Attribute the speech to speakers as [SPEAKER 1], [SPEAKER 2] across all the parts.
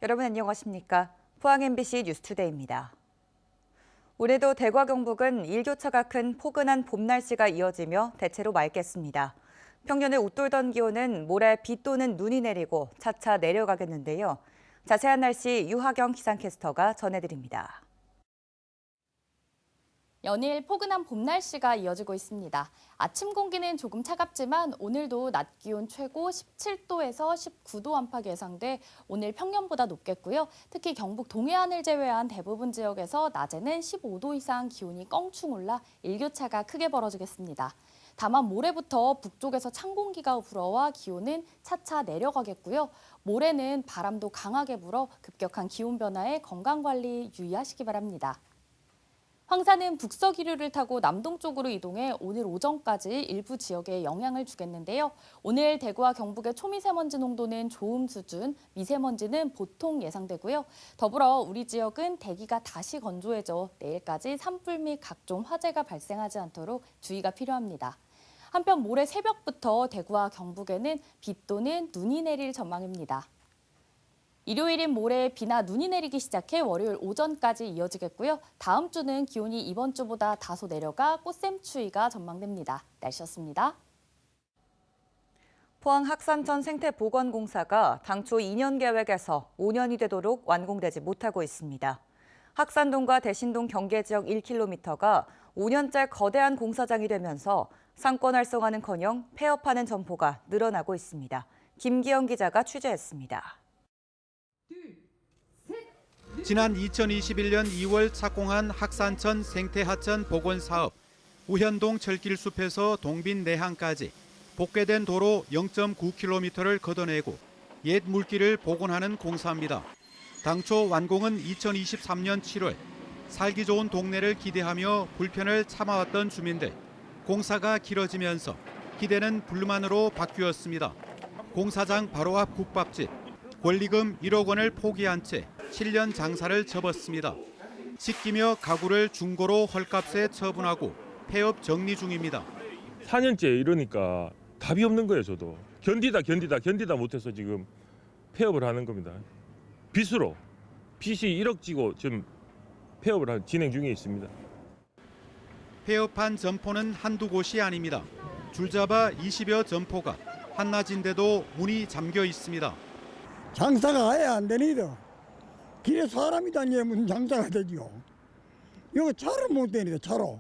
[SPEAKER 1] 여러분 안녕하십니까? 포항 MBC 뉴스투데이입니다. 올해도 대구와 경북은 일교차가 큰 포근한 봄 날씨가 이어지며 대체로 맑겠습니다. 평년을 웃돌던 기온은 모레 비 또는 눈이 내리고 차차 내려가겠는데요. 자세한 날씨 유하경 기상캐스터가 전해드립니다.
[SPEAKER 2] 연일 포근한 봄 날씨가 이어지고 있습니다. 아침 공기는 조금 차갑지만 오늘도 낮 기온 최고 17도에서 19도 안팎 예상돼 오늘 평년보다 높겠고요. 특히 경북 동해안을 제외한 대부분 지역에서 낮에는 15도 이상 기온이 껑충 올라 일교차가 크게 벌어지겠습니다. 다만 모레부터 북쪽에서 찬 공기가 불어와 기온은 차차 내려가겠고요. 모레는 바람도 강하게 불어 급격한 기온 변화에 건강관리 유의하시기 바랍니다. 황사는 북서 기류를 타고 남동쪽으로 이동해 오늘 오전까지 일부 지역에 영향을 주겠는데요. 오늘 대구와 경북의 초미세먼지 농도는 좋음 수준, 미세먼지는 보통 예상되고요. 더불어 우리 지역은 대기가 다시 건조해져 내일까지 산불 및 각종 화재가 발생하지 않도록 주의가 필요합니다. 한편 모레 새벽부터 대구와 경북에는 비 또는 눈이 내릴 전망입니다. 일요일인 모레 비나 눈이 내리기 시작해 월요일 오전까지 이어지겠고요. 다음 주는 기온이 이번 주보다 다소 내려가 꽃샘추위가 전망됩니다. 날씨였습니다.
[SPEAKER 1] 포항 학산천 생태보건공사가 당초 2년 계획에서 5년이 되도록 완공되지 못하고 있습니다. 학산동과 대신동 경계지역 1km가 5년째 거대한 공사장이 되면서 상권 활성화는커녕 폐업하는 점포가 늘어나고 있습니다. 김기영 기자가 취재했습니다.
[SPEAKER 3] 지난 2021년 2월 착공한 학산천 생태하천 복원사업, 우현동 철길숲에서 동빈 내항까지 복개된 도로 0.9km를 걷어내고 옛 물길을 복원하는 공사입니다. 당초 완공은 2023년 7월, 살기 좋은 동네를 기대하며 불편을 참아왔던 주민들, 공사가 길어지면서 기대는 불만으로 바뀌었습니다. 공사장 바로 앞 국밥집, 권리금 1억 원을 포기한 채 7년 장사를 접었습니다. 시키며 가구를 중고로 헐값에 처분하고 폐업 정리 중입니다.
[SPEAKER 4] 4년째 이러니까 답이 없는 거예요. 저도 견디다 못해서 지금 폐업을 하는 겁니다. 빚이 1억 지고 지금 폐업을 진행 중에 있습니다.
[SPEAKER 3] 폐업한 점포는 한두 곳이 아닙니다. 줄잡아 20여 점포가 한낮인데도 문이 잠겨 있습니다.
[SPEAKER 5] 장사가 아예 안 되니까 길에 사람이 다니면 무슨 장사가 되죠. 여기 차로 못 다니죠, 차로.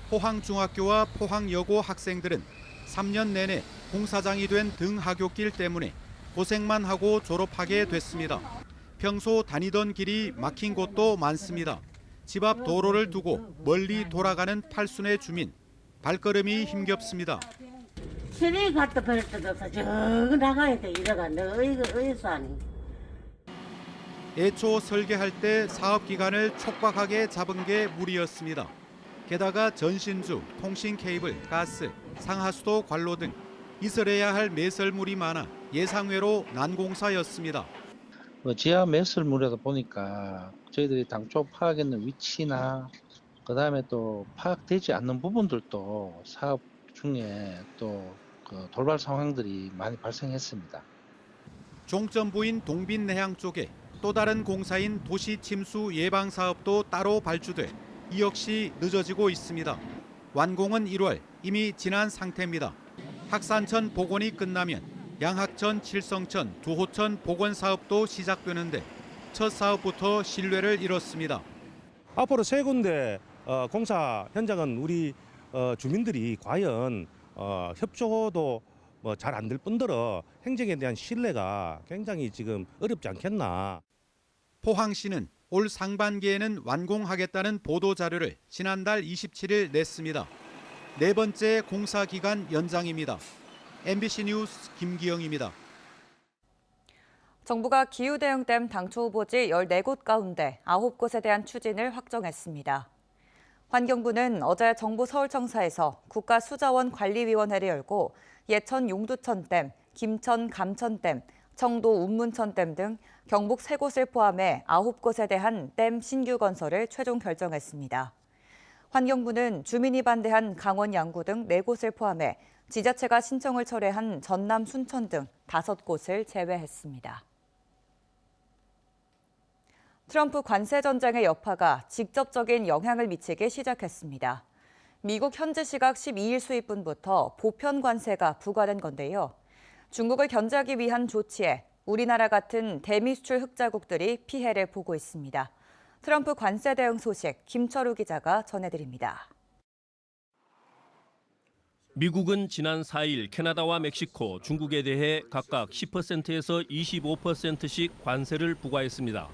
[SPEAKER 3] 포항중학교와 포항여고 학생들은 3년 내내 공사장이 된 등하굣길 때문에 고생만 하고 졸업하게 됐습니다. 평소 다니던 길이 막힌 곳도 많습니다. 집 앞 도로를 두고 멀리 돌아가는 팔순의 주민, 발걸음이 힘겹습니다.
[SPEAKER 6] 시내에 갔다 그럴 때도 없어. 저 나가야 돼. 이래가 내가 어디서 하니.
[SPEAKER 3] 애초 설계할 때 사업 기간을 촉박하게 잡은 게 무리였습니다. 게다가 전신주, 통신 케이블, 가스, 상하수도 관로 등 이설해야 할 매설물이 많아 예상외로 난공사였습니다.
[SPEAKER 7] 지하 매설물에다 보니까 저희들이 당초 파악했는 위치나 그다음에 또 파악되지 않는 부분들도 사업 중에 또 돌발 상황들이 많이 발생했습니다.
[SPEAKER 3] 종점부인 동빈 내항 쪽에 또 다른 공사인 도시 침수 예방 사업도 따로 발주돼 이 역시 늦어지고 있습니다. 완공은 1월, 이미 지난 상태입니다. 학산천 복원이 끝나면 양학천, 칠성천, 두호천 복원 사업도 시작되는데 첫 사업부터 신뢰를 잃었습니다.
[SPEAKER 8] 앞으로 세 군데 공사 현장은 우리 주민들이 과연 협조도 잘 안 될 뿐더러 행정에 대한 신뢰가 굉장히 지금 어렵지 않겠나.
[SPEAKER 3] 포항시는 올 상반기에는 완공하겠다는 보도자료를 지난달 27일 냈습니다. 네 번째 공사 기간 연장입니다. MBC 뉴스 김기영입니다.
[SPEAKER 1] 정부가 기후대응댐 당초 후보지 14곳 가운데 9곳에 대한 추진을 확정했습니다. 환경부는 어제 정부 서울청사에서 국가수자원관리위원회를 열고 예천 용두천댐, 김천 감천댐, 청도 운문천댐 등 경북 3곳을 포함해 9곳에 대한 댐 신규 건설을 최종 결정했습니다. 환경부는 주민이 반대한 강원 양구 등 4곳을 포함해 지자체가 신청을 철회한 전남 순천 등 5곳을 제외했습니다. 트럼프 관세 전쟁의 여파가 직접적인 영향을 미치기 시작했습니다. 미국 현지 시각 12일 수입분부터 보편 관세가 부과된 건데요. 중국을 견제하기 위한 조치에 우리나라 같은 대미 수출 흑자국들이 피해를 보고 있습니다. 트럼프 관세 대응 소식 김철우 기자가 전해드립니다.
[SPEAKER 9] 미국은 지난 4일 캐나다와 멕시코, 중국에 대해 각각 10%에서 25%씩 관세를 부과했습니다.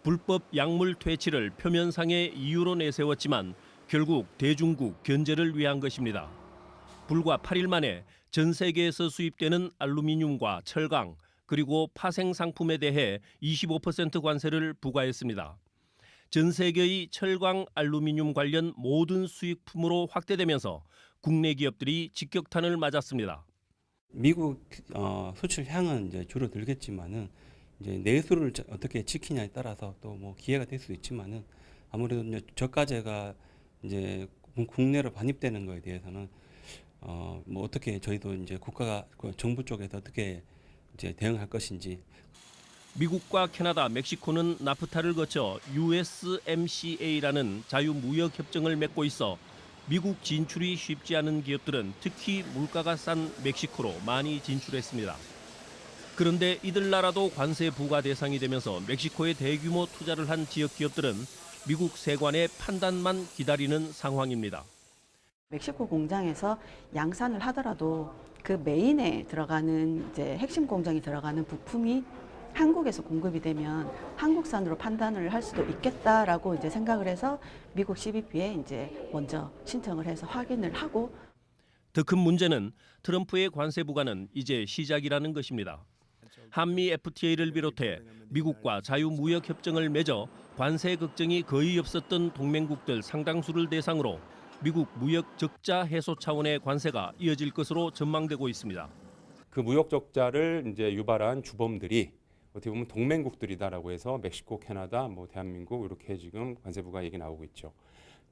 [SPEAKER 9] 불법 약물 퇴치를 표면상의 이유로 내세웠지만 결국 대중국 견제를 위한 것입니다. 불과 8일 만에 전 세계에서 수입되는 알루미늄과 철강, 그리고 파생 상품에 대해 25% 관세를 부과했습니다. 전 세계의 철강, 알루미늄 관련 모든 수입품으로 확대되면서 국내 기업들이 직격탄을 맞았습니다.
[SPEAKER 10] 미국 수출량은 이제 줄어들겠지만은 이제 내수를 어떻게 지키냐에 따라서 또 뭐 기회가 될 수도 있지만은 아무래도 이제 저가제가 이제 국내로 반입되는 거에 대해서는 뭐 어떻게 저희도 이제 국가가 정부 쪽에서 어떻게 이제 대응할 것인지.
[SPEAKER 9] 미국과 캐나다, 멕시코는 나프타를 거쳐 USMCA라는 자유무역 협정을 맺고 있어 미국 진출이 쉽지 않은 기업들은 특히 물가가 싼 멕시코로 많이 진출했습니다. 그런데 이들 나라도 관세 부과 대상이 되면서 멕시코에 대규모 투자를 한 지역 기업들은 미국 세관의 판단만 기다리는 상황입니다.
[SPEAKER 11] 멕시코 공장에서 양산을 하더라도 그 메인에 들어가는 이제 핵심 공정이 들어가는 부품이 한국에서 공급이 되면 한국산으로 판단을 할 수도 있겠다라고 이제 생각을 해서 미국 CBP에 이제 먼저 신청을 해서 확인을 하고.
[SPEAKER 9] 더 큰 문제는 트럼프의 관세 부과는 이제 시작이라는 것입니다. 한미 FTA를 비롯해 미국과 자유무역 협정을 맺어 관세 걱정이 거의 없었던 동맹국들 상당수를 대상으로 미국 무역 적자 해소 차원의 관세가 이어질 것으로 전망되고 있습니다.
[SPEAKER 12] 그 무역 적자를 이제 유발한 주범들이 어떻게 보면 동맹국들이다라고 해서 멕시코, 캐나다, 뭐 대한민국 이렇게 지금 관세 부과 얘기 나오고 있죠.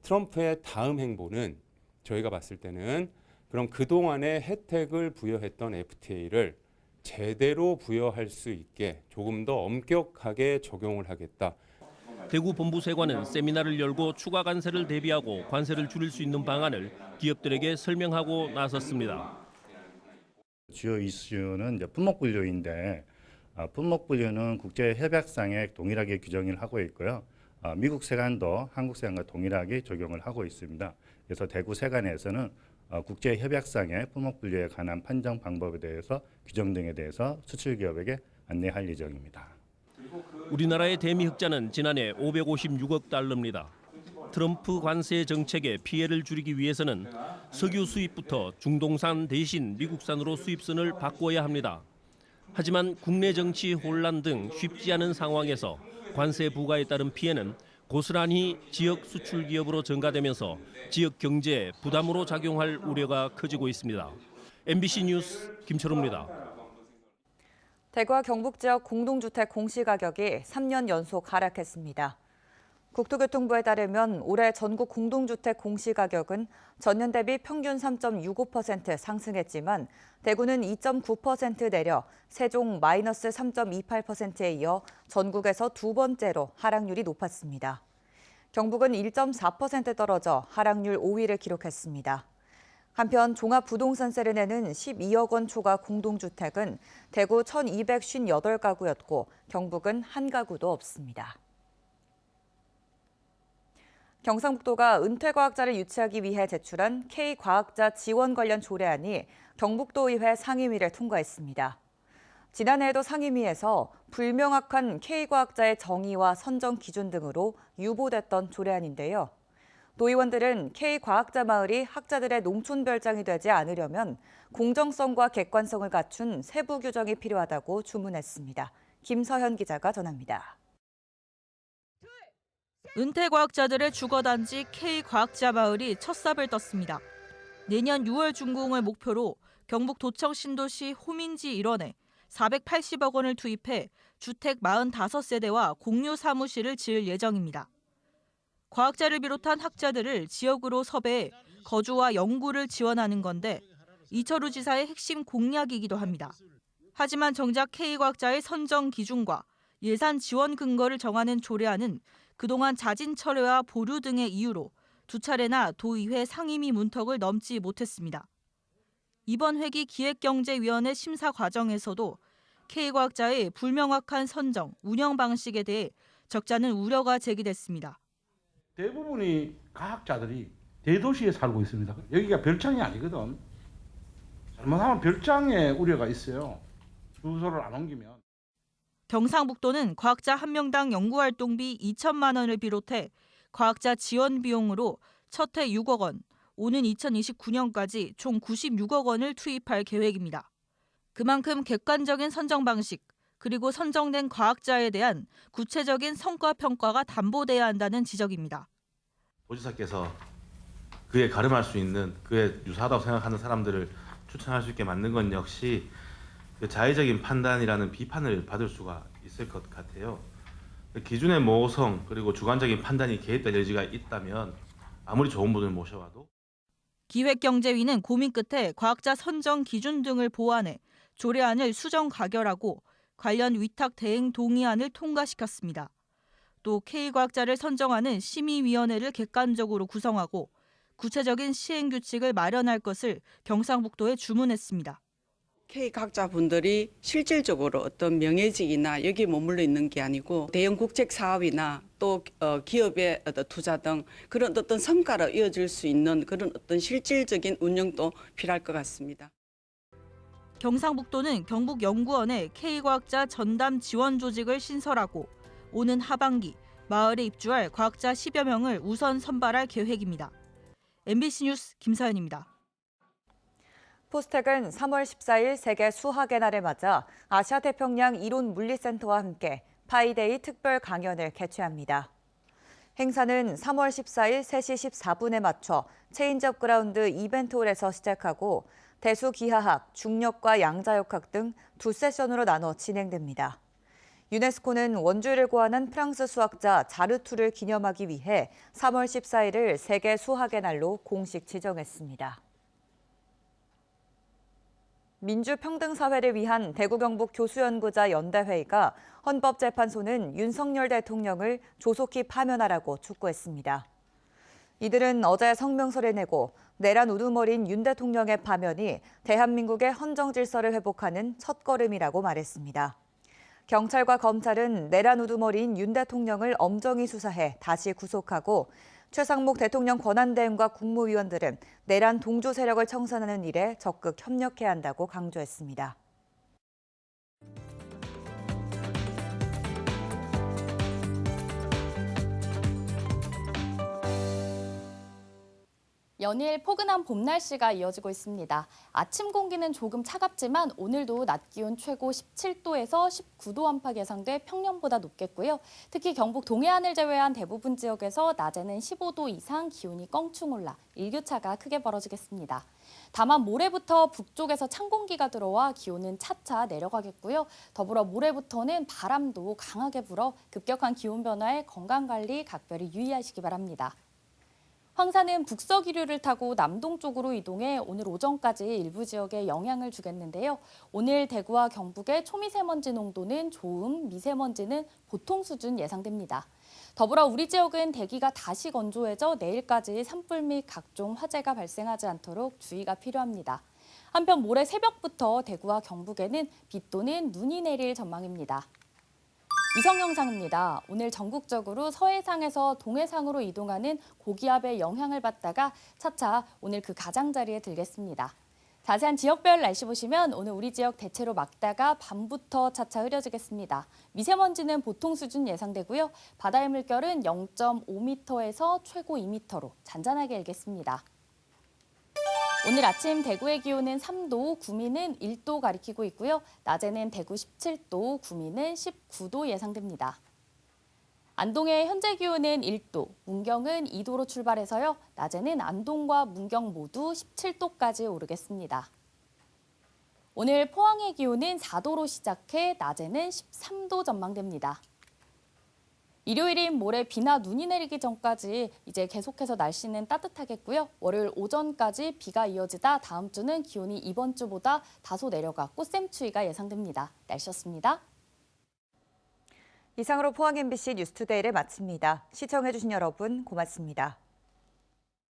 [SPEAKER 12] 트럼프의 다음 행보는 저희가 봤을 때는 그럼 그동안의 혜택을 부여했던 FTA를 제대로 부여할 수 있게 조금 더 엄격하게 적용을 하겠다.
[SPEAKER 9] 대구 본부세관은 세미나를 열고 추가 관세를 대비하고 관세를 줄일 수 있는 방안을 기업들에게 설명하고 나섰습니다.
[SPEAKER 13] 주요 이슈는 이제 품목분류인데 품목분류는 국제협약상에 동일하게 규정을 하고 있고요. 미국 세관도 한국 세관과 동일하게 적용을 하고 있습니다. 그래서 대구 세관에서는 국제협약상의 품목분류에 관한 판정 방법에 대해서 규정 등에 대해서 수출기업에게 안내할 예정입니다.
[SPEAKER 9] 우리나라의 대미 흑자는 지난해 556억 달러입니다. 트럼프 관세 정책의 피해를 줄이기 위해서는 석유 수입부터 중동산 대신 미국산으로 수입선을 바꿔야 합니다. 하지만 국내 정치 혼란 등 쉽지 않은 상황에서 관세 부과에 따른 피해는 고스란히 지역 수출 기업으로 전가되면서 지역 경제에 부담으로 작용할 우려가 커지고 있습니다. MBC 뉴스 김철우입니다.
[SPEAKER 1] 대구와 경북 지역 공동주택 공시가격이 3년 연속 하락했습니다. 국토교통부에 따르면 올해 전국 공동주택 공시가격은 전년 대비 평균 3.65% 상승했지만 대구는 2.9% 내려 세종 마이너스 3.28%에 이어 전국에서 두 번째로 하락률이 높았습니다. 경북은 1.4% 떨어져 하락률 5위를 기록했습니다. 한편 종합부동산세를 내는 12억 원 초과 공동주택은 대구 1,258가구였고 경북은 한 가구도 없습니다. 경상북도가 은퇴과학자를 유치하기 위해 제출한 K과학자 지원 관련 조례안이 경북도의회 상임위를 통과했습니다. 지난해에도 상임위에서 불명확한 K과학자의 정의와 선정 기준 등으로 유보됐던 조례안인데요. 도의원들은 K과학자 마을이 학자들의 농촌별장이 되지 않으려면 공정성과 객관성을 갖춘 세부 규정이 필요하다고 주문했습니다. 김서현 기자가 전합니다.
[SPEAKER 14] 은퇴과학자들의 주거단지 K과학자 마을이 첫 삽을 떴습니다. 내년 6월 준공을 목표로 경북 도청 신도시 호민지 일원에 480억 원을 투입해 주택 45세대와 공유 사무실을 지을 예정입니다. 과학자를 비롯한 학자들을 지역으로 섭외해 거주와 연구를 지원하는 건데 이철우 지사의 핵심 공약이기도 합니다. 하지만 정작 K과학자의 선정 기준과 예산 지원 근거를 정하는 조례안은 그동안 자진 철회와 보류 등의 이유로 두 차례나 도의회 상임위 문턱을 넘지 못했습니다. 이번 회기 기획경제위원회 심사 과정에서도 K과학자의 불명확한 선정, 운영 방식에 대해 적잖은 우려가 제기됐습니다.
[SPEAKER 15] 대부분이 과학자들이 대도시에 살고 있습니다. 여기가 별장이 아니거든. 잘못하면 별장에 우려가 있어요. 주소를 안 옮기면.
[SPEAKER 14] 경상북도는 과학자 한 명당 연구활동비 2천만 원을 비롯해 과학자 지원 비용으로 첫 해 6억 원, 오는 2029년까지 총 96억 원을 투입할 계획입니다. 그만큼 객관적인 선정 방식, 그리고 선정된 과학자에 대한 구체적인 성과 평가가 담보돼야 한다는 지적입니다.
[SPEAKER 16] 보지사께서 그에 가름할 수 있는, 그에 유사하다고 생각하는 사람들을 추천할 수 있게 만든 건 역시 그 자의적인 판단이라는 비판을 받을 수가 있을 것 같아요. 기준의 모호성 그리고 주관적인 판단이 개입될 여지가 있다면 아무리 좋은 분을 모셔와도
[SPEAKER 14] 기획경제위는 고민 끝에 과학자 선정 기준 등을 보완해 조례안을 수정 가결하고 관련 위탁 대행 동의안을 통과시켰습니다. 또 K과학자를 선정하는 심의위원회를 객관적으로 구성하고 구체적인 시행규칙을 마련할 것을 경상북도에 주문했습니다.
[SPEAKER 17] K과학자분들이 실질적으로 어떤 명예직이나 여기에 머물러 있는 게 아니고 대형 국책 사업이나 또 기업의 어떤 투자 등 그런 어떤 성과로 이어질 수 있는 그런 어떤 실질적인 운영도 필요할 것 같습니다.
[SPEAKER 14] 경상북도는 경북연구원에 K과학자 전담 지원 조직을 신설하고 오는 하반기 마을에 입주할 과학자 10여 명을 우선 선발할 계획입니다. MBC 뉴스 김서연입니다.
[SPEAKER 1] 포스텍은 3월 14일 세계 수학의 날을 맞아 아시아태평양 이론 물리센터와 함께 파이데이 특별 강연을 개최합니다. 행사는 3월 14일 3시 14분에 맞춰 체인지업 그라운드 이벤트홀에서 시작하고 대수기하학, 중력과 양자역학 등 두 세션으로 나눠 진행됩니다. 유네스코는 원주를 고안한 프랑스 수학자 자르투를 기념하기 위해 3월 14일을 세계 수학의 날로 공식 지정했습니다. 민주평등사회를 위한 대구 경북 교수연구자 연대회의가 헌법재판소는 윤석열 대통령을 조속히 파면하라고 촉구했습니다. 이들은 어제 성명서를 내고 내란 우두머리인 윤 대통령의 파면이 대한민국의 헌정 질서를 회복하는 첫걸음이라고 말했습니다. 경찰과 검찰은 내란 우두머리인 윤 대통령을 엄정히 수사해 다시 구속하고 최상목 대통령 권한대행과 국무위원들은 내란 동조 세력을 청산하는 일에 적극 협력해야 한다고 강조했습니다.
[SPEAKER 2] 연일 포근한 봄 날씨가 이어지고 있습니다. 아침 공기는 조금 차갑지만 오늘도 낮 기온 최고 17도에서 19도 안팎 예상돼 평년보다 높겠고요. 특히 경북 동해안을 제외한 대부분 지역에서 낮에는 15도 이상 기온이 껑충 올라 일교차가 크게 벌어지겠습니다. 다만 모레부터 북쪽에서 찬 공기가 들어와 기온은 차차 내려가겠고요. 더불어 모레부터는 바람도 강하게 불어 급격한 기온 변화에 건강관리 각별히 유의하시기 바랍니다. 황사는 북서기류를 타고 남동쪽으로 이동해 오늘 오전까지 일부 지역에 영향을 주겠는데요. 오늘 대구와 경북의 초미세먼지 농도는 좋음, 미세먼지는 보통 수준 예상됩니다. 더불어 우리 지역은 대기가 다시 건조해져 내일까지 산불 및 각종 화재가 발생하지 않도록 주의가 필요합니다. 한편 모레 새벽부터 대구와 경북에는 비 또는 눈이 내릴 전망입니다. 위성 영상입니다. 오늘 전국적으로 서해상에서 동해상으로 이동하는 고기압의 영향을 받다가 차차 오늘 그 가장자리에 들겠습니다. 자세한 지역별 날씨 보시면 오늘 우리 지역 대체로 맑다가 밤부터 차차 흐려지겠습니다. 미세먼지는 보통 수준 예상되고요. 바다의 물결은 0.5m에서 최고 2m로 잔잔하게 일겠습니다. 오늘 아침 대구의 기온은 3도, 구미는 1도 가리키고 있고요. 낮에는 대구 17도, 구미는 19도 예상됩니다. 안동의 현재 기온은 1도, 문경은 2도로 출발해서요. 낮에는 안동과 문경 모두 17도까지 오르겠습니다. 오늘 포항의 기온은 4도로 시작해 낮에는 13도 전망됩니다. 일요일인 모레 비나 눈이 내리기 전까지 이제 계속해서 날씨는 따뜻하겠고요. 월요일 오전까지 비가 이어지다 다음 주는 기온이 이번 주보다 다소 내려가 꽃샘추위가 예상됩니다. 날씨였습니다.
[SPEAKER 1] 이상으로 포항 MBC 뉴스투데이를 마칩니다. 시청해주신 여러분 고맙습니다.